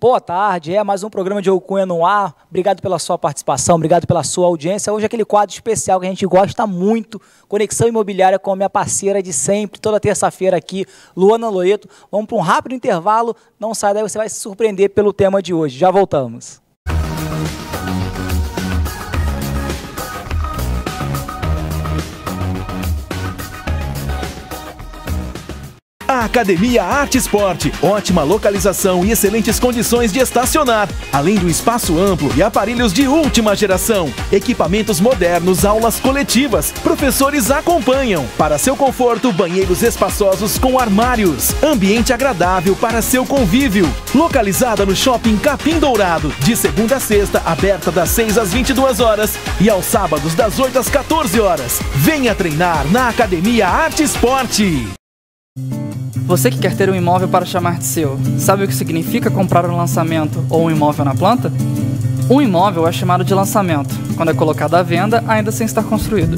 Boa tarde, mais um programa de Cunha no ar. Obrigado pela sua participação, obrigado pela sua audiência. Hoje é aquele quadro especial que a gente gosta muito, Conexão Imobiliária, com a minha parceira de sempre, toda terça-feira aqui, Luana Loreto. Vamos para um rápido intervalo, não sai daí, você vai se surpreender pelo tema de hoje. Já voltamos. A Academia Arte Esporte, ótima localização e excelentes condições de estacionar, além do espaço amplo e aparelhos de última geração, equipamentos modernos, aulas coletivas, professores acompanham. Para seu conforto, banheiros espaçosos com armários, ambiente agradável para seu convívio. Localizada no Shopping Capim Dourado, de segunda a sexta, aberta das 6 às 22 horas e aos sábados das 8 às 14 horas. Venha treinar na Academia Arte Esporte. Você que quer ter um imóvel para chamar de seu, sabe o que significa comprar um lançamento ou um imóvel na planta? Um imóvel é chamado de lançamento, quando é colocado à venda ainda sem estar construído,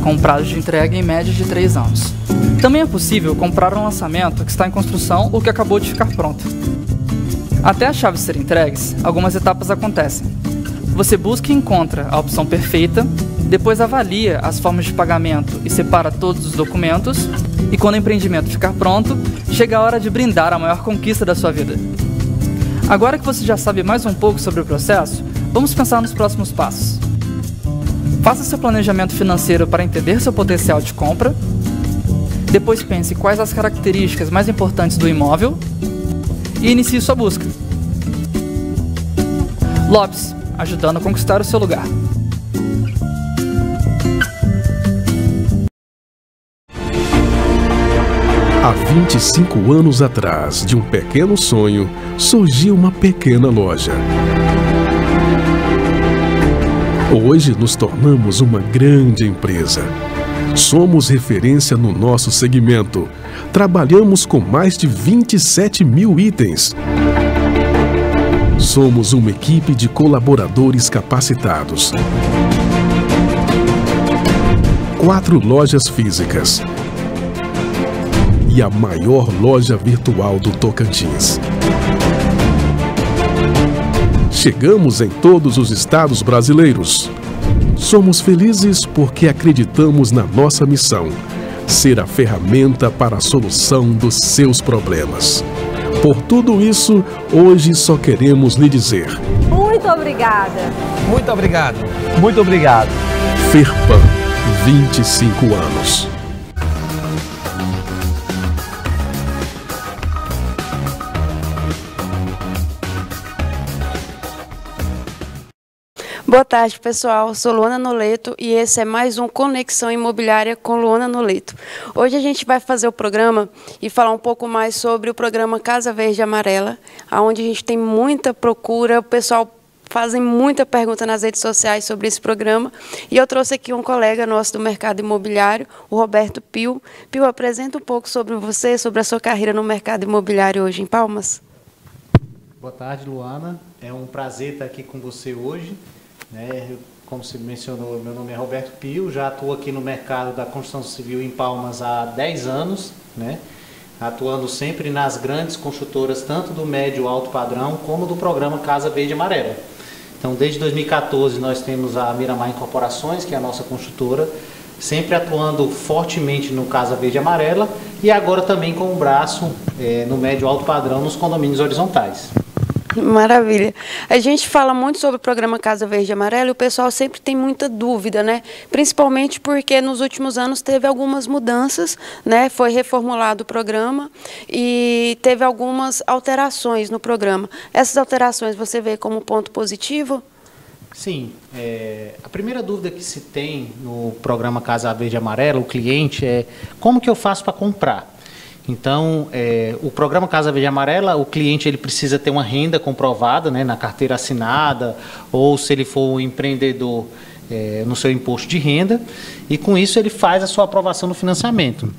com um prazo de entrega em média de 3 anos. Também é possível comprar um lançamento que está em construção ou que acabou de ficar pronto. Até as chaves serem entregues, algumas etapas acontecem. Você busca e encontra a opção perfeita, depois avalia as formas de pagamento e separa todos os documentos, e quando o empreendimento ficar pronto, chega a hora de brindar a maior conquista da sua vida. Agora que você já sabe mais um pouco sobre o processo, vamos pensar nos próximos passos. Faça seu planejamento financeiro para entender seu potencial de compra, depois pense quais as características mais importantes do imóvel e inicie sua busca. Lopes, ajudando a conquistar o seu lugar. Há 25 anos atrás, de um pequeno sonho, surgiu uma pequena loja. Hoje nos tornamos uma grande empresa. Somos referência no nosso segmento. Trabalhamos com mais de 27 mil itens. Somos uma equipe de colaboradores capacitados. 4 lojas físicas. E a maior loja virtual do Tocantins. Chegamos em todos os estados brasileiros. Somos felizes porque acreditamos na nossa missão, ser a ferramenta para a solução dos seus problemas. Por tudo isso, hoje só queremos lhe dizer: muito obrigada. Muito obrigado. Muito obrigado. Ferpan, 25 anos. Boa tarde, pessoal. Sou Luana Noleto e esse é mais um Conexão Imobiliária com Luana Noleto. Hoje a gente vai fazer o programa e falar um pouco mais sobre o programa Casa Verde e Amarela, onde a gente tem muita procura, o pessoal fazem muita pergunta nas redes sociais sobre esse programa. E eu trouxe aqui um colega nosso do mercado imobiliário, o Roberto Pio. Pio, apresenta um pouco sobre você, sobre a sua carreira no mercado imobiliário hoje em Palmas. Boa tarde, Luana. É um prazer estar aqui com você hoje. Como você mencionou, meu nome é Roberto Pio, já atuo aqui no mercado da construção civil em Palmas há 10 anos, atuando sempre nas grandes construtoras, tanto do médio e alto padrão, como do programa Casa Verde e Amarela. Então, desde 2014, nós temos a Miramar Incorporações, que é a nossa construtora, sempre atuando fortemente no Casa Verde e Amarela, e agora também com o braço no médio e alto padrão nos condomínios horizontais. Maravilha. A gente fala muito sobre o programa Casa Verde e Amarela e o pessoal sempre tem muita dúvida, Principalmente porque nos últimos anos teve algumas mudanças, Foi reformulado o programa e teve algumas alterações no programa. Essas alterações você vê como ponto positivo? Sim. A primeira dúvida que se tem no programa Casa Verde e Amarela, o cliente, é como que eu faço para comprar? Então, o programa Casa Verde e Amarela, o cliente ele precisa ter uma renda comprovada, na carteira assinada, ou se ele for um empreendedor, no seu imposto de renda, e com isso ele faz a sua aprovação no financiamento.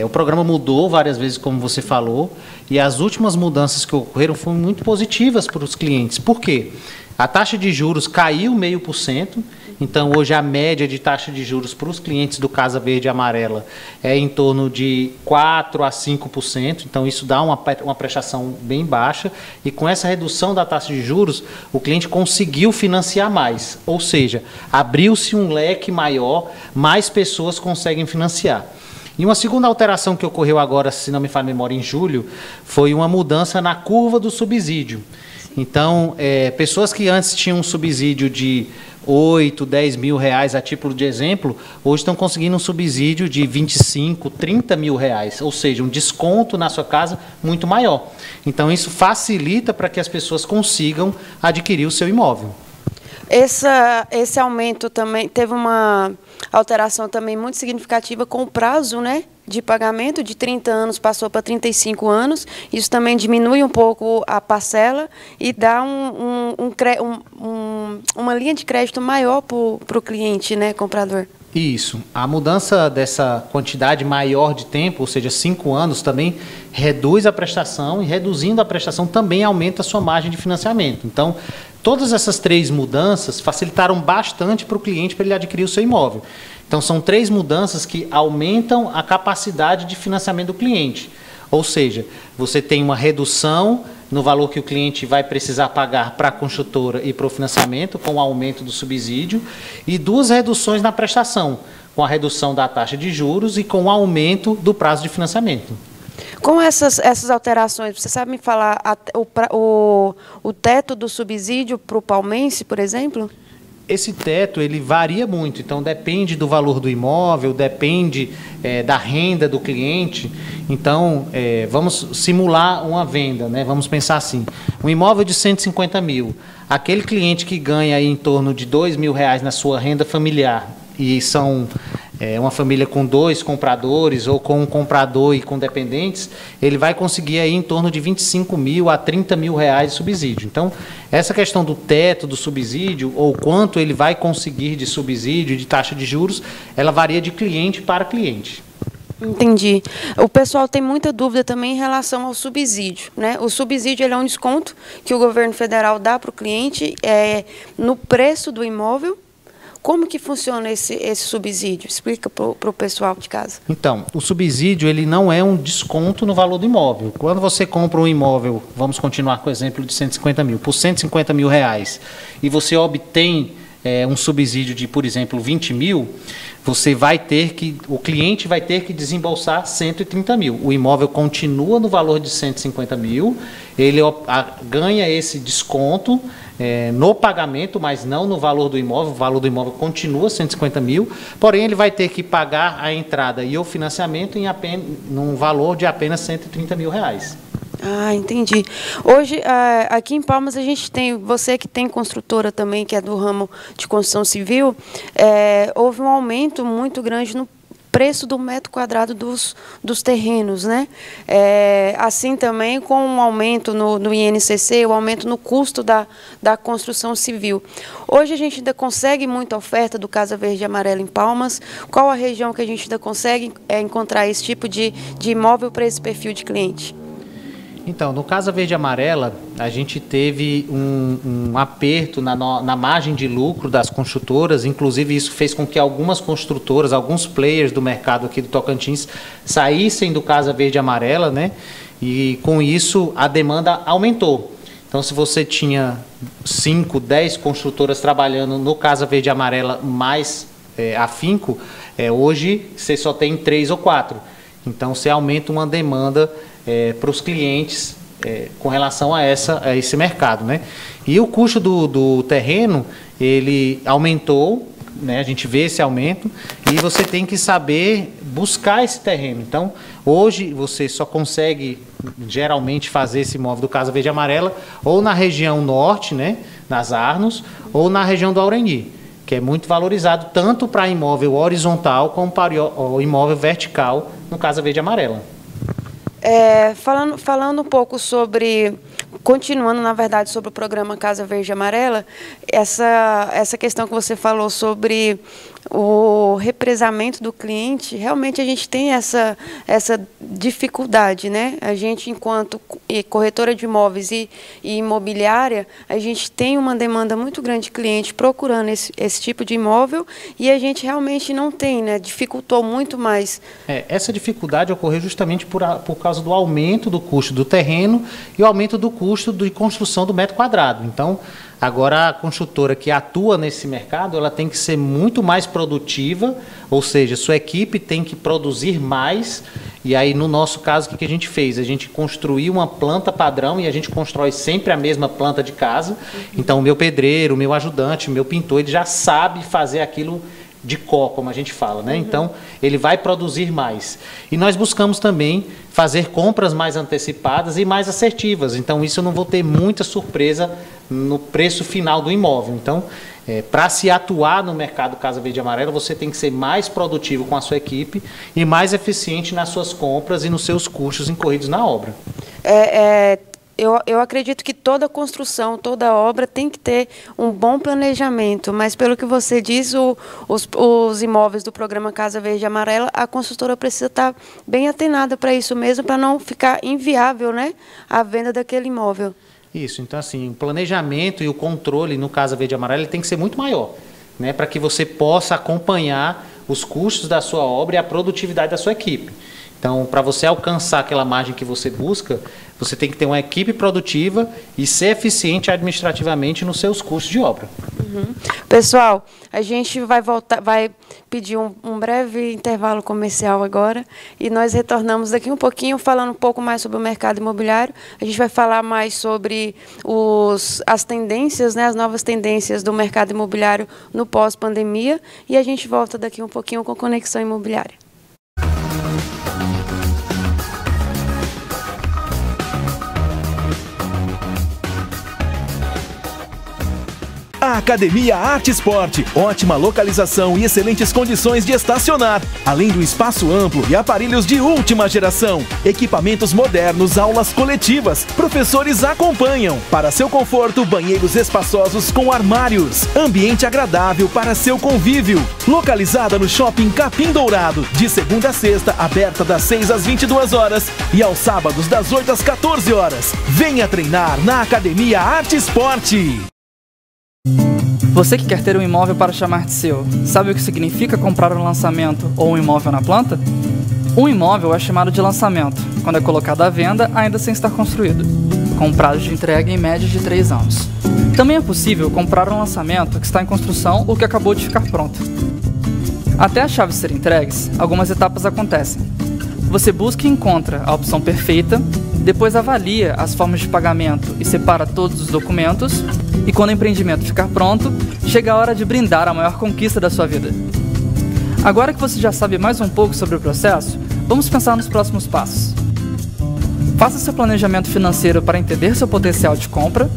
O programa mudou várias vezes, como você falou, e as últimas mudanças que ocorreram foram muito positivas para os clientes. Por quê? A taxa de juros caiu 0,5%, então hoje a média de taxa de juros para os clientes do Casa Verde e Amarela é em torno de 4% a 5%, então isso dá uma prestação bem baixa, e com essa redução da taxa de juros, o cliente conseguiu financiar mais, ou seja, abriu-se um leque maior, mais pessoas conseguem financiar. E uma segunda alteração que ocorreu agora, se não me falha a memória, em julho, foi uma mudança na curva do subsídio. Então, pessoas que antes tinham um subsídio de 8, 10 mil reais, a título de exemplo, hoje estão conseguindo um subsídio de 25, 30 mil reais, ou seja, um desconto na sua casa muito maior. Então, isso facilita para que as pessoas consigam adquirir o seu imóvel. Esse aumento também teve uma alteração também muito significativa com o prazo, né, de pagamento de 30 anos passou para 35 anos. Isso também diminui um pouco a parcela e dá uma linha de crédito maior para o cliente, né, comprador. Isso. A mudança dessa quantidade maior de tempo, ou seja, 5 anos, também reduz a prestação, e reduzindo a prestação também aumenta a sua margem de financiamento. Então, todas essas 3 mudanças facilitaram bastante para o cliente para ele adquirir o seu imóvel. Então, são 3 mudanças que aumentam a capacidade de financiamento do cliente. Ou seja, você tem uma redução no valor que o cliente vai precisar pagar para a construtora e para o financiamento, com o aumento do subsídio, e 2 reduções na prestação, com a redução da taxa de juros e com o aumento do prazo de financiamento. Com essas alterações, você sabe me falar o teto do subsídio para o palmense, por exemplo? Esse teto, ele varia muito, então depende do valor do imóvel, depende da renda do cliente. Então, vamos simular uma venda, né? Vamos pensar assim, um imóvel de 150 mil, aquele cliente que ganha aí em torno de 2 mil reais na sua renda familiar, e são uma família com 2 compradores ou com um comprador e com dependentes, ele vai conseguir aí em torno de 25 mil a 30 mil reais de subsídio. Então, essa questão do teto do subsídio, ou quanto ele vai conseguir de subsídio, de taxa de juros, ela varia de cliente para cliente. Entendi. O pessoal tem muita dúvida também em relação ao subsídio, né? O subsídio, ele é um desconto que o governo federal dá para o cliente no preço do imóvel. Como que funciona esse subsídio? Explica para o pessoal de casa. Então, o subsídio, ele não é um desconto no valor do imóvel. Quando você compra um imóvel, vamos continuar com o exemplo de 150 mil, por 150 mil reais, e você obtém um subsídio de, por exemplo, 20 mil, o cliente vai ter que desembolsar 130 mil. O imóvel continua no valor de 150 mil, ele ganha esse desconto no pagamento, mas não no valor do imóvel. O valor do imóvel continua 150 mil, porém ele vai ter que pagar a entrada e o financiamento num valor de apenas 130 mil reais. Ah, entendi. Hoje, aqui em Palmas, a gente tem, você que tem construtora também, que é do ramo de construção civil, houve um aumento muito grande no preço do metro quadrado dos terrenos, né? Assim também com um aumento no INCC, o aumento no custo da construção civil. Hoje a gente ainda consegue muita oferta do Casa Verde e Amarela em Palmas. Qual a região que a gente ainda consegue encontrar esse tipo de imóvel para esse perfil de cliente? Então, no Casa Verde e Amarela, a gente teve um aperto na margem de lucro das construtoras, inclusive isso fez com que algumas construtoras, alguns players do mercado aqui do Tocantins saíssem do Casa Verde e Amarela, né? E com isso a demanda aumentou. Então, se você tinha 5, 10 construtoras trabalhando no Casa Verde e Amarela mais afinco, hoje você só tem 3 ou 4. Então, você aumenta uma demanda para os clientes com relação a esse mercado, né? E o custo do terreno, ele aumentou, né? A gente vê esse aumento e você tem que saber buscar esse terreno. Então, hoje você só consegue geralmente fazer esse imóvel do Casa Verde e Amarela ou na região norte, né? Nas Arnos, ou na região do Aurani, que é muito valorizado tanto para imóvel horizontal como para o imóvel vertical no Casa Verde e Amarela. Falando um pouco sobre, continuando na verdade sobre o programa Casa Verde e Amarela, essa questão que você falou sobre o represamento do cliente, realmente a gente tem essa dificuldade, né? A gente, enquanto corretora de imóveis e imobiliária, a gente tem uma demanda muito grande de cliente procurando esse tipo de imóvel e a gente realmente não tem, né? Dificultou muito mais. Essa dificuldade ocorreu justamente por causa do aumento do custo do terreno e o aumento do custo de construção do metro quadrado. Então, agora, a construtora que atua nesse mercado, ela tem que ser muito mais produtiva, ou seja, sua equipe tem que produzir mais. E aí, no nosso caso, o que a gente fez? A gente construiu uma planta padrão e a gente constrói sempre a mesma planta de casa. Então, o meu pedreiro, o meu ajudante, o meu pintor, ele já sabe fazer aquilo de cor, como a gente fala, né? Então, ele vai produzir mais. E nós buscamos também fazer compras mais antecipadas e mais assertivas. Então, isso eu não vou ter muita surpresa no preço final do imóvel. Então, para se atuar no mercado Casa Verde e Amarela, você tem que ser mais produtivo com a sua equipe e mais eficiente nas suas compras e nos seus custos incorridos na obra. Eu acredito que toda construção, toda obra tem que ter um bom planejamento, mas pelo que você diz, os imóveis do programa Casa Verde e Amarela, a construtora precisa estar bem atenada para isso mesmo, para não ficar inviável, né, a venda daquele imóvel. Isso, então assim, o planejamento e o controle no Casa Verde e Amarela ele tem que ser muito maior, né, para que você possa acompanhar os custos da sua obra e a produtividade da sua equipe. Então, para você alcançar aquela margem que você busca, você tem que ter uma equipe produtiva e ser eficiente administrativamente nos seus custos de obra. Pessoal, a gente vai pedir um breve intervalo comercial agora e nós retornamos daqui um pouquinho falando um pouco mais sobre o mercado imobiliário. A gente vai falar mais sobre as tendências, né, as novas tendências do mercado imobiliário no pós-pandemia e a gente volta daqui um pouquinho com Conexão Imobiliária. A Academia Arte Esporte, ótima localização e excelentes condições de estacionar, além do espaço amplo e aparelhos de última geração, equipamentos modernos, aulas coletivas, professores acompanham. Para seu conforto, banheiros espaçosos com armários, ambiente agradável para seu convívio. Localizada no Shopping Capim Dourado, de segunda a sexta, aberta das 6 às 22 horas e aos sábados das 8 às 14 horas. Venha treinar na Academia Arte Esporte. Você que quer ter um imóvel para chamar de seu, sabe o que significa comprar um lançamento ou um imóvel na planta? Um imóvel é chamado de lançamento, quando é colocado à venda ainda sem estar construído, com um prazo de entrega em média de 3 anos. Também é possível comprar um lançamento que está em construção ou que acabou de ficar pronto. Até as chaves serem entregues, algumas etapas acontecem. Você busca e encontra a opção perfeita, depois avalia as formas de pagamento e separa todos os documentos, e quando o empreendimento ficar pronto, chega a hora de brindar a maior conquista da sua vida. Agora que você já sabe mais um pouco sobre o processo, vamos pensar nos próximos passos. Faça seu planejamento financeiro para entender seu potencial de compra,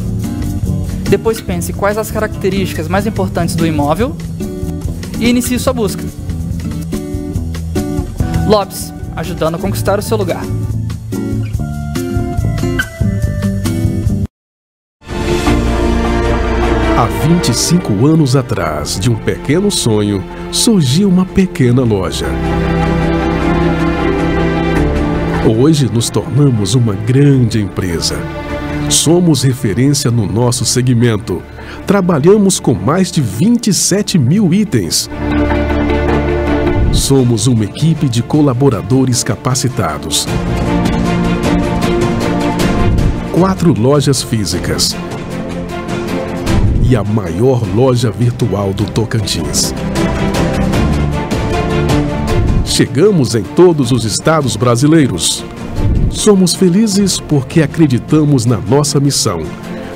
depois pense quais as características mais importantes do imóvel e inicie sua busca. Lopes, ajudando a conquistar o seu lugar. Há 25 anos atrás, de um pequeno sonho, surgiu uma pequena loja. Hoje nos tornamos uma grande empresa. Somos referência no nosso segmento. Trabalhamos com mais de 27 mil itens. Somos uma equipe de colaboradores capacitados. 4 lojas físicas. E a maior loja virtual do Tocantins. Chegamos em todos os estados brasileiros. Somos felizes porque acreditamos na nossa missão,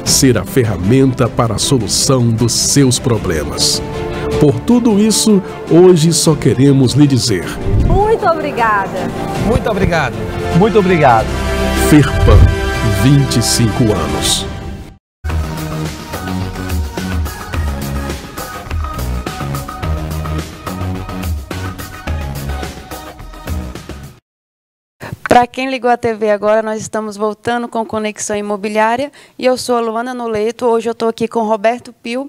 ser a ferramenta para a solução dos seus problemas. Por tudo isso, hoje só queremos lhe dizer: muito obrigada. Muito obrigado. Muito obrigado. Ferpan, 25 anos. Para quem ligou a TV agora, nós estamos voltando com Conexão Imobiliária e eu sou a Luana Noleto. Hoje eu estou aqui com Roberto Pio,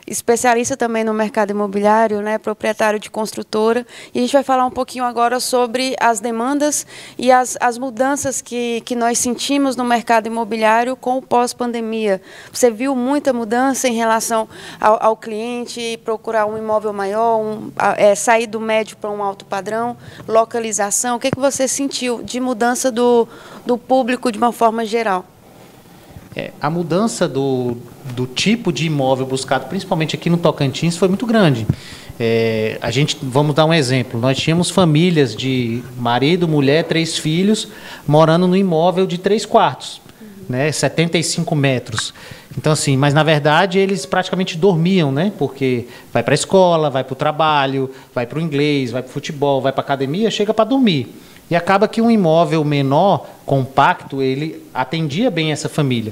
especialista também no mercado imobiliário, né, proprietário de construtora. E a gente vai falar um pouquinho agora sobre as demandas e as mudanças que nós sentimos no mercado imobiliário com o pós-pandemia. Você viu muita mudança em relação ao cliente procurar um imóvel maior, sair do médio para um alto padrão, localização? O que você sentiu de mudança do público de uma forma geral? A mudança do tipo de imóvel buscado, principalmente aqui no Tocantins, foi muito grande. Vamos dar um exemplo, nós tínhamos famílias de marido, mulher, 3 filhos, morando no imóvel de 3 quartos, né, 75 metros. Então, assim, mas na verdade eles praticamente dormiam, né, porque vai para a escola, vai para o trabalho, vai para o inglês, vai para o futebol, vai para a academia, chega para dormir. E acaba que um imóvel menor, compacto, ele atendia bem essa família.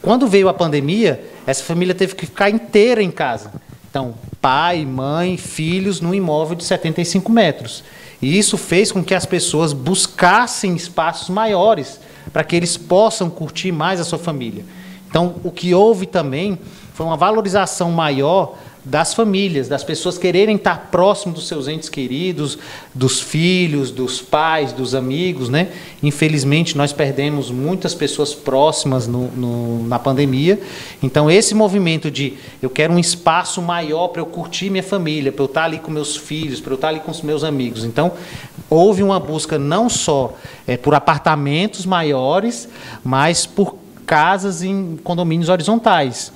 Quando veio a pandemia, essa família teve que ficar inteira em casa. Então, pai, mãe, filhos, num imóvel de 75 metros. E isso fez com que as pessoas buscassem espaços maiores para que eles possam curtir mais a sua família. Então, o que houve também foi uma valorização maior das famílias, das pessoas quererem estar próximo dos seus entes queridos, dos filhos, dos pais, dos amigos, né? Infelizmente, nós perdemos muitas pessoas próximas na pandemia. Então, esse movimento de eu quero um espaço maior para eu curtir minha família, para eu estar ali com meus filhos, para eu estar ali com os meus amigos. Então, houve uma busca não só por apartamentos maiores, mas por casas em condomínios horizontais.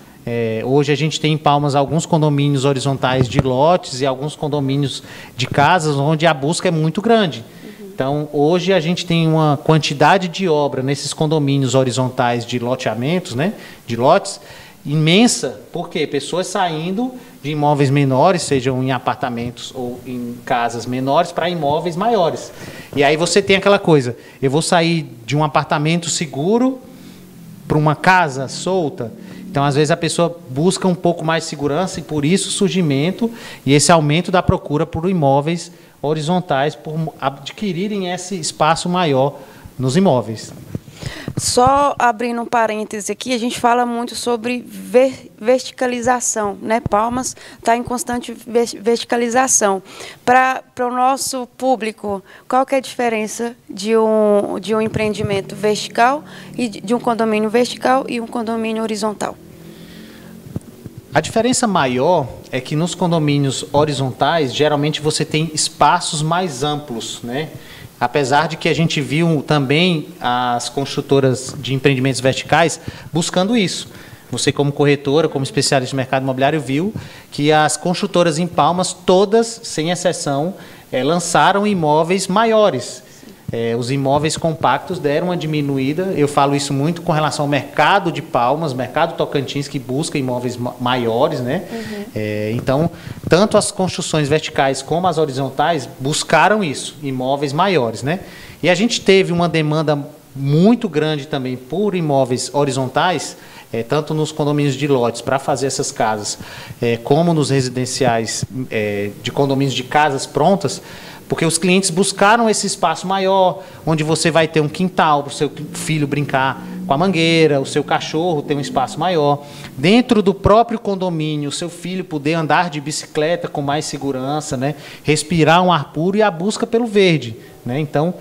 Hoje a gente tem em Palmas alguns condomínios horizontais de lotes e alguns condomínios de casas onde a busca é muito grande. Então, hoje a gente tem uma quantidade de obra nesses condomínios horizontais de loteamentos, né, de lotes, imensa. Por quê? Pessoas saindo de imóveis menores, sejam em apartamentos ou em casas menores, para imóveis maiores. E aí você tem aquela coisa, eu vou sair de um apartamento seguro para uma casa solta. Então, às vezes, a pessoa busca um pouco mais de segurança e, por isso, o surgimento e esse aumento da procura por imóveis horizontais, por adquirirem esse espaço maior nos imóveis. Só abrindo um parêntese aqui, a gente fala muito sobre verticalização, né? Palmas está em constante verticalização. Para o nosso público, qual que é a diferença de um empreendimento vertical e de um condomínio vertical e um condomínio horizontal? A diferença maior é que nos condomínios horizontais, geralmente você tem espaços mais amplos, né? Apesar de que a gente viu também as construtoras de empreendimentos verticais buscando isso. Você, como corretora, como especialista de mercado imobiliário, viu que as construtoras em Palmas, todas, sem exceção, lançaram imóveis maiores. Os imóveis compactos deram uma diminuída. Eu falo isso muito com relação ao mercado de Palmas, mercado Tocantins, que busca imóveis maiores, né? Então, tanto as construções verticais como as horizontais buscaram isso, imóveis maiores, né? E a gente teve uma demanda muito grande também por imóveis horizontais, tanto nos condomínios de lotes para fazer essas casas, como nos residenciais de condomínios de casas prontas, porque os clientes buscaram esse espaço maior, onde você vai ter um quintal para o seu filho brincar com a mangueira, o seu cachorro ter um espaço maior. Dentro do próprio condomínio, o seu filho poder andar de bicicleta com mais segurança, né? Respirar um ar puro e a busca pelo verde, né? Então,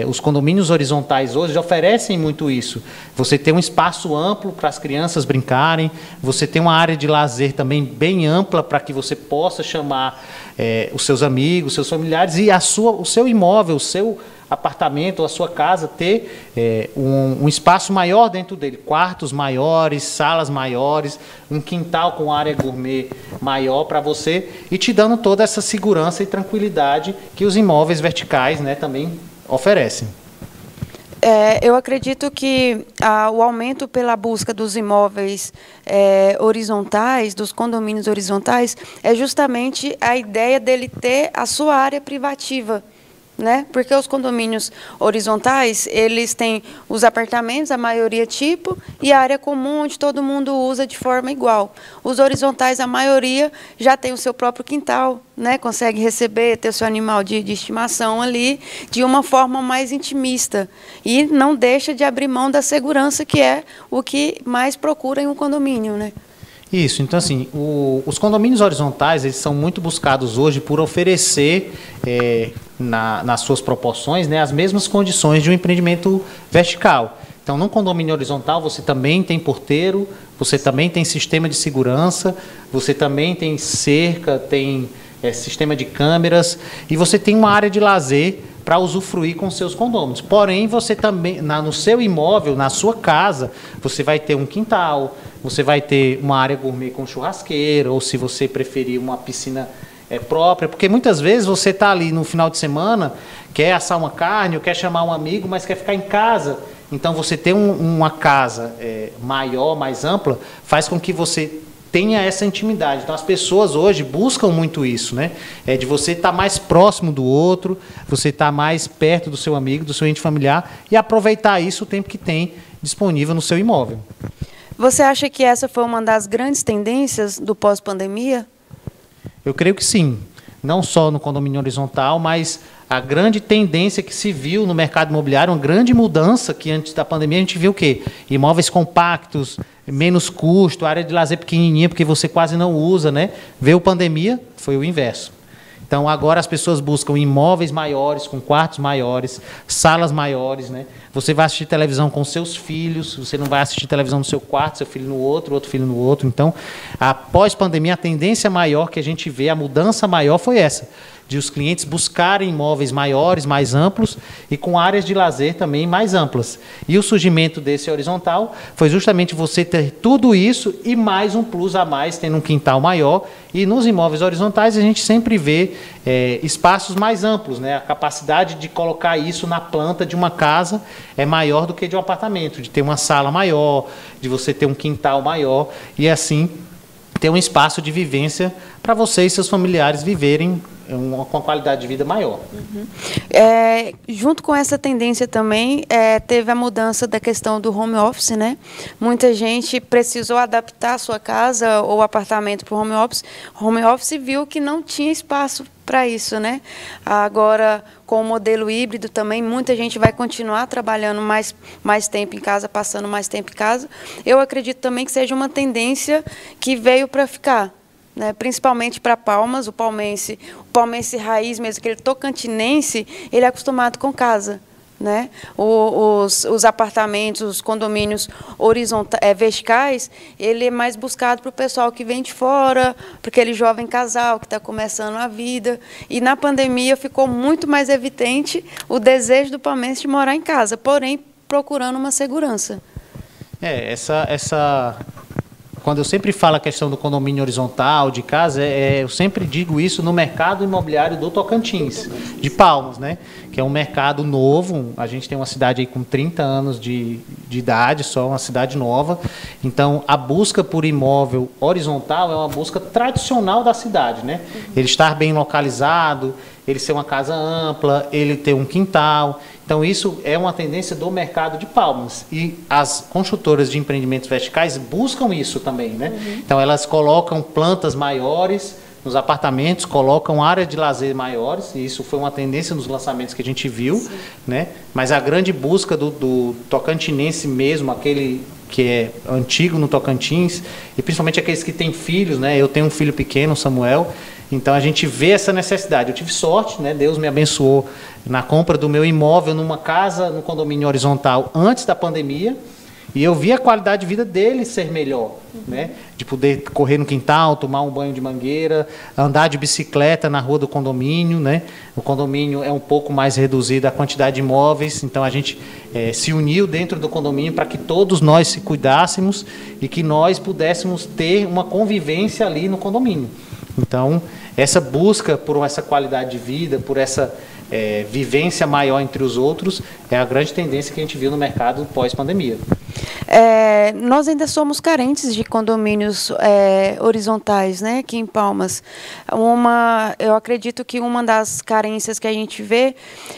os condomínios horizontais hoje oferecem muito isso. Você tem um espaço amplo para as crianças brincarem, você tem uma área de lazer também bem ampla para que você possa chamar os seus amigos, seus familiares e o seu imóvel, o seu apartamento ou a sua casa ter um espaço maior dentro dele, quartos maiores, salas maiores, um quintal com área gourmet maior para você e te dando toda essa segurança e tranquilidade que os imóveis verticais, né, também oferecem. Eu acredito que o aumento pela busca dos imóveis horizontais, dos condomínios horizontais, é justamente a ideia dele ter a sua área privativa, né? Porque os condomínios horizontais, eles têm os apartamentos, a maioria tipo, e a área comum, onde todo mundo usa de forma igual. Os horizontais, a maioria já tem o seu próprio quintal, né? Consegue receber, ter o seu animal de estimação ali, de uma forma mais intimista. E não deixa de abrir mão da segurança, que é o que mais procura em um condomínio, né? Isso, então assim, os condomínios horizontais, eles são muito buscados hoje por oferecer, nas suas proporções, né, as mesmas condições de um empreendimento vertical. Então, num condomínio horizontal, você também tem porteiro, você também tem sistema de segurança, você também tem cerca, tem sistema de câmeras, e você tem uma área de lazer para usufruir com seus condôminos. Porém, você também, no seu imóvel, na sua casa, você vai ter um quintal, você vai ter uma área gourmet com churrasqueira, ou se você preferir uma piscina própria, porque muitas vezes você está ali no final de semana, quer assar uma carne, ou quer chamar um amigo, mas quer ficar em casa. Então, você ter uma casa maior, mais ampla, faz com que você tenha essa intimidade. Então, as pessoas hoje buscam muito isso, né? De você estar mais próximo do outro, você estar mais perto do seu amigo, do seu ente familiar, e aproveitar isso o tempo que tem disponível no seu imóvel. Você acha que essa foi uma das grandes tendências do pós-pandemia? Eu creio que sim. Não só no condomínio horizontal, mas a grande tendência que se viu no mercado imobiliário, uma grande mudança que antes da pandemia a gente viu o quê? Imóveis compactos, menos custo, área de lazer pequenininha, porque você quase não usa, né? Veio a pandemia, foi o inverso. Então, agora as pessoas buscam imóveis maiores, com quartos maiores, salas maiores, né? Você vai assistir televisão com seus filhos, você não vai assistir televisão no seu quarto, seu filho no outro, outro filho no outro. Então, após pandemia, a tendência maior que a gente vê, a mudança maior foi essa, de os clientes buscarem imóveis maiores, mais amplos e com áreas de lazer também mais amplas. E o surgimento desse horizontal foi justamente você ter tudo isso e mais um plus a mais, tendo um quintal maior. E nos imóveis horizontais a gente sempre vê espaços mais amplos, né? A capacidade de colocar isso na planta de uma casa é maior do que de um apartamento, de ter uma sala maior, de você ter um quintal maior e assim ter um espaço de vivência para você e seus familiares viverem com a qualidade de vida maior. Uhum. Junto com essa tendência também, teve a mudança da questão do home office, né? Muita gente precisou adaptar a sua casa ou apartamento para o home office e viu que não tinha espaço para isso, né? Agora, com o modelo híbrido também, muita gente vai continuar trabalhando mais tempo em casa, passando mais tempo em casa. Eu acredito também que seja uma tendência que veio para ficar, né? Principalmente para Palmas, o palmense raiz mesmo, aquele tocantinense, ele é acostumado com casa, né? Os apartamentos, os condomínios verticais, ele é mais buscado para o pessoal que vem de fora, para aquele jovem casal que está começando a vida. E na pandemia ficou muito mais evidente o desejo do palmense de morar em casa, porém procurando uma segurança. Quando eu sempre falo a questão do condomínio horizontal, de casa, eu sempre digo isso no mercado imobiliário do Tocantins, de Palmas, né? Que é um mercado novo. A gente tem uma cidade aí com 30 anos de idade, só uma cidade nova. Então, a busca por imóvel horizontal é uma busca tradicional da cidade, né? Ele estar bem localizado, ele ser uma casa ampla, ele ter um quintal. Então, isso é uma tendência do mercado de Palmas. E as construtoras de empreendimentos verticais buscam isso também, né? Então, elas colocam plantas maiores nos apartamentos, colocam áreas de lazer maiores, e isso foi uma tendência nos lançamentos que a gente viu, né? Mas a grande busca do tocantinense mesmo, aquele que é antigo no Tocantins, e principalmente aqueles que têm filhos, né? Eu tenho um filho pequeno, o Samuel, então a gente vê essa necessidade. Eu tive sorte, né? Deus me abençoou na compra do meu imóvel numa casa, no condomínio horizontal, antes da pandemia, e eu vi a qualidade de vida dele ser melhor, né? De poder correr no quintal, tomar um banho de mangueira, andar de bicicleta na rua do condomínio, né? O condomínio é um pouco mais reduzido a quantidade de imóveis, então a gente se uniu dentro do condomínio para que todos nós se cuidássemos e que nós pudéssemos ter uma convivência ali no condomínio. Então, essa busca por essa qualidade de vida, por essa vivência maior entre os outros, é a grande tendência que a gente viu no mercado pós-pandemia. Nós ainda somos carentes de condomínios horizontais, né, aqui em Palmas. Eu acredito que uma das carências que a gente vê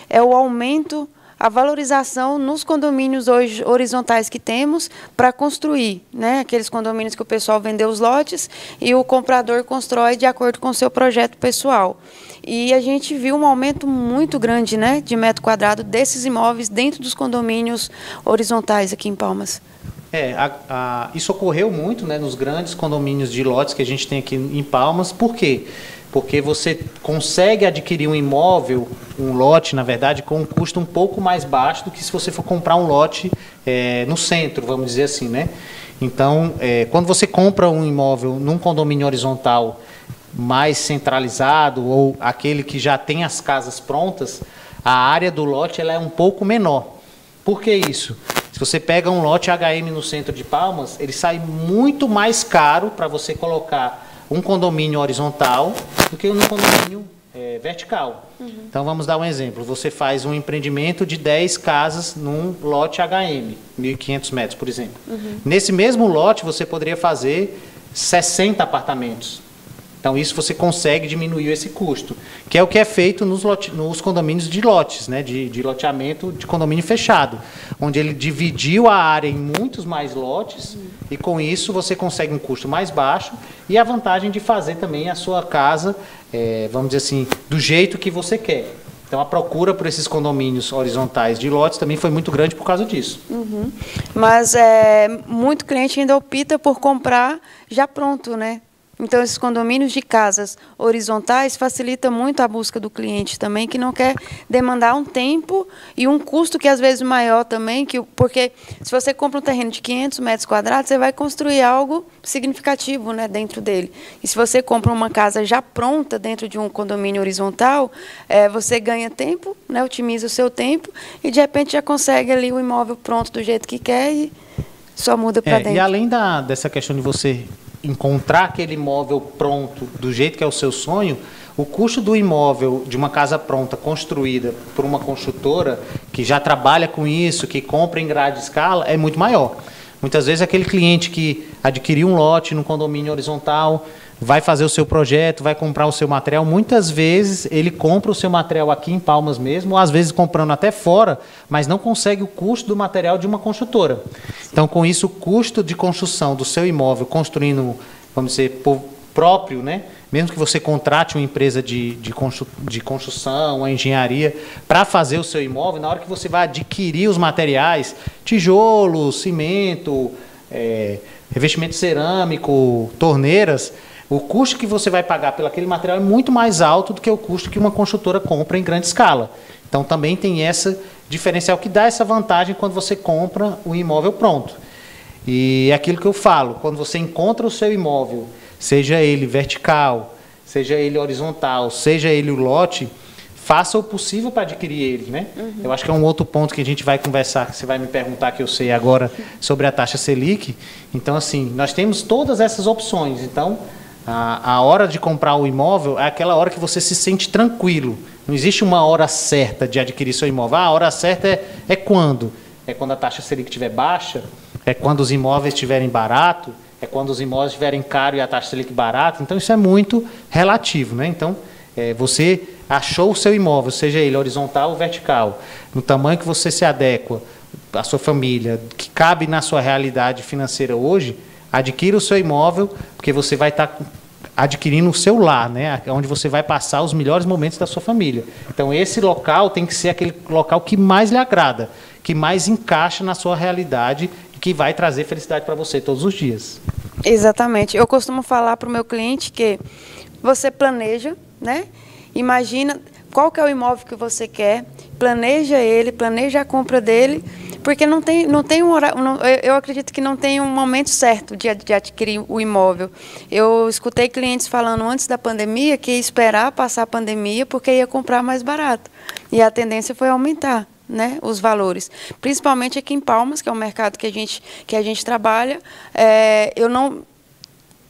é o aumento, a valorização nos condomínios hoje horizontais que temos para construir, né? Aqueles condomínios que o pessoal vendeu os lotes e o comprador constrói de acordo com o seu projeto pessoal. E a gente viu um aumento muito grande, né, de metro quadrado desses imóveis dentro dos condomínios horizontais aqui em Palmas. Isso ocorreu muito, né, nos grandes condomínios de lotes que a gente tem aqui em Palmas. Por quê? Porque você consegue adquirir um imóvel, um lote, na verdade, com um custo um pouco mais baixo do que se você for comprar um lote no centro, vamos dizer assim, né? Então, quando você compra um imóvel num condomínio horizontal mais centralizado ou aquele que já tem as casas prontas, a área do lote ela é um pouco menor. Por que isso? Se você pega um lote HM no centro de Palmas, ele sai muito mais caro para você colocar um condomínio horizontal do que um condomínio vertical. Então, vamos dar um exemplo. Você faz um empreendimento de 10 casas num lote HM, 1.500 metros, por exemplo. Nesse mesmo lote, você poderia fazer 60 apartamentos. Então, isso você consegue diminuir esse custo, que é o que é feito nos condomínios de lotes, né, de loteamento de condomínio fechado, onde ele dividiu a área em muitos mais lotes e, com isso, você consegue um custo mais baixo e a vantagem de fazer também a sua casa, vamos dizer assim, do jeito que você quer. Então, a procura por esses condomínios horizontais de lotes também foi muito grande por causa disso. Mas muito cliente ainda opta por comprar já pronto, né? Então, esses condomínios de casas horizontais facilita muito a busca do cliente também, que não quer demandar um tempo e um custo que às vezes maior também, porque se você compra um terreno de 500 metros quadrados, você vai construir algo significativo, né, dentro dele. E se você compra uma casa já pronta dentro de um condomínio horizontal, você ganha tempo, né, otimiza o seu tempo e de repente já consegue ali o imóvel pronto do jeito que quer e só muda para dentro. E além dessa questão de você encontrar aquele imóvel pronto do jeito que é o seu sonho, o custo do imóvel de uma casa pronta construída por uma construtora que já trabalha com isso, que compra em grande escala, é muito maior. Muitas vezes aquele cliente que adquiriu um lote no condomínio horizontal, vai fazer o seu projeto, vai comprar o seu material, muitas vezes ele compra o seu material aqui em Palmas mesmo, ou às vezes comprando até fora, mas não consegue o custo do material de uma construtora. Então, com isso, o custo de construção do seu imóvel, construindo, vamos dizer, próprio, né? Mesmo que você contrate uma empresa de construção, uma engenharia, para fazer o seu imóvel, na hora que você vai adquirir os materiais, tijolo, cimento, revestimento cerâmico, torneiras, o custo que você vai pagar pelo aquele material é muito mais alto do que o custo que uma construtora compra em grande escala. Então, também tem essa diferencial que dá essa vantagem quando você compra o imóvel pronto. E é aquilo que eu falo, quando você encontra o seu imóvel, seja ele vertical, seja ele horizontal, seja ele o lote, faça o possível para adquirir ele, né? Eu acho que é um outro ponto que a gente vai conversar, que você vai me perguntar, que eu sei agora, sobre a taxa Selic. Então, assim, nós temos todas essas opções. Então, a hora de comprar o imóvel é aquela hora que você se sente tranquilo. Não existe uma hora certa de adquirir seu imóvel. A hora certa é quando? É quando a taxa Selic estiver baixa, é quando os imóveis estiverem barato, é quando os imóveis estiverem caro e a taxa Selic barata. Então, isso é muito relativo, né? Então, você achou o seu imóvel, seja ele horizontal ou vertical, no tamanho que você se adequa à sua família, que cabe na sua realidade financeira hoje, adquira o seu imóvel, porque você vai estar adquirindo o seu lar, né? Onde você vai passar os melhores momentos da sua família. Então, esse local tem que ser aquele local que mais lhe agrada, que mais encaixa na sua realidade e que vai trazer felicidade para você todos os dias. Exatamente. Eu costumo falar para o meu cliente que você planeja, né? Imagina qual que é o imóvel que você quer, planeja ele, planeja a compra dele, porque não tem um horário, eu acredito que não tem um momento certo de adquirir o imóvel. Eu escutei clientes falando antes da pandemia que ia esperar passar a pandemia porque ia comprar mais barato. E a tendência foi aumentar, né, os valores. Principalmente aqui em Palmas, que é um mercado que a gente trabalha.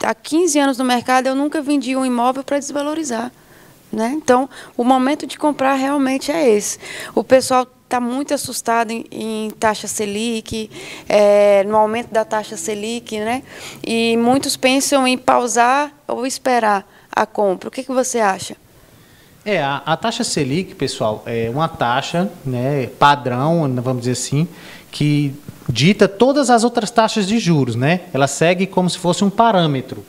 Há 15 anos no mercado, eu nunca vendi um imóvel para desvalorizar, né? Então, o momento de comprar realmente é esse. O pessoal está muito assustado em taxa Selic, no aumento da taxa Selic, né? E muitos pensam em pausar ou esperar a compra. O que você acha? A taxa Selic, pessoal, é uma taxa, né, padrão, vamos dizer assim, que dita todas as outras taxas de juros, né? Ela segue como se fosse um parâmetro.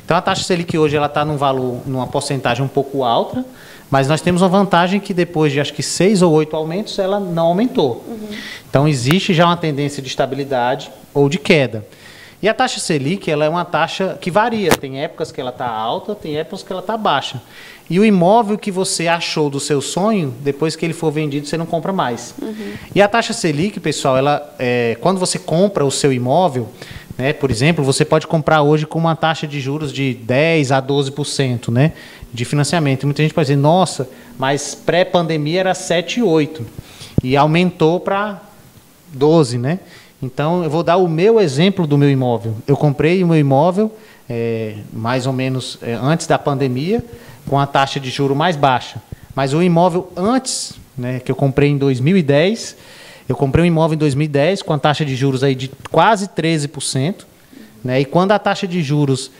Então, a taxa Selic hoje ela está num valor, numa porcentagem um pouco alta, mas nós temos uma vantagem que depois de, acho que 6 ou 8 aumentos, ela não aumentou. Então, existe já uma tendência de estabilidade ou de queda. E a taxa Selic, ela é uma taxa que varia. Tem épocas que ela está alta, tem épocas que ela está baixa. E o imóvel que você achou do seu sonho, depois que ele for vendido, você não compra mais. E a taxa Selic, pessoal, ela, quando você compra o seu imóvel, né, por exemplo, você pode comprar hoje com uma taxa de juros de 10% a 12%, né, de financiamento. E muita gente pode dizer, nossa, mas pré-pandemia era 7, 8%. E aumentou para 12%, né? Então, eu vou dar o meu exemplo do meu imóvel. Eu comprei o meu imóvel, mais ou menos antes da pandemia, com a taxa de juro mais baixa. Mas o imóvel antes, né, que eu comprei em 2010, eu comprei um imóvel em 2010 com a taxa de juros aí de quase 13%. Né, e quando a taxa de juros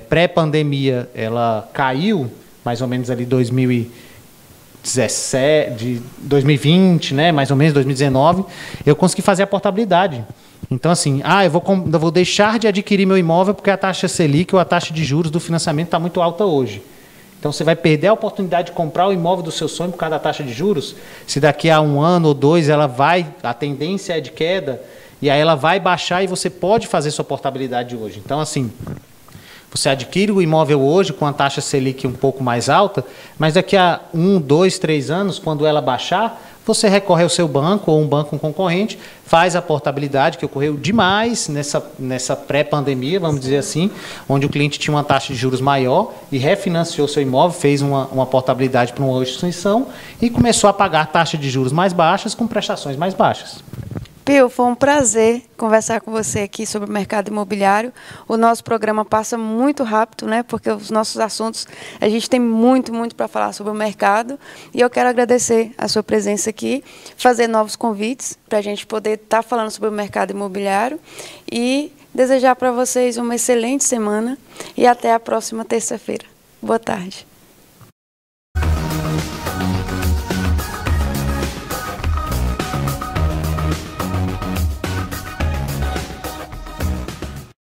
pré-pandemia ela caiu, mais ou menos ali 2020, né, mais ou menos 2019, eu consegui fazer a portabilidade. Então, assim, eu vou deixar de adquirir meu imóvel porque a taxa Selic ou a taxa de juros do financiamento está muito alta hoje. Então, você vai perder a oportunidade de comprar o imóvel do seu sonho por causa da taxa de juros. Se daqui a 1 ano ou 2 a tendência é de queda, e aí ela vai baixar e você pode fazer sua portabilidade hoje. Então, assim, você adquire o imóvel hoje com a taxa Selic um pouco mais alta, mas daqui a 1, 2, 3 anos, quando ela baixar, você recorre ao seu banco ou um banco concorrente, faz a portabilidade, que ocorreu demais nessa pré-pandemia, vamos dizer assim, onde o cliente tinha uma taxa de juros maior e refinanciou seu imóvel, fez uma portabilidade para uma instituição e começou a pagar taxa de juros mais baixas com prestações mais baixas. Pio, foi um prazer conversar com você aqui sobre o mercado imobiliário. O nosso programa passa muito rápido, né? Porque os nossos assuntos, a gente tem muito para falar sobre o mercado. E eu quero agradecer a sua presença aqui, fazer novos convites para a gente poder estar falando sobre o mercado imobiliário e desejar para vocês uma excelente semana e até a próxima terça-feira. Boa tarde.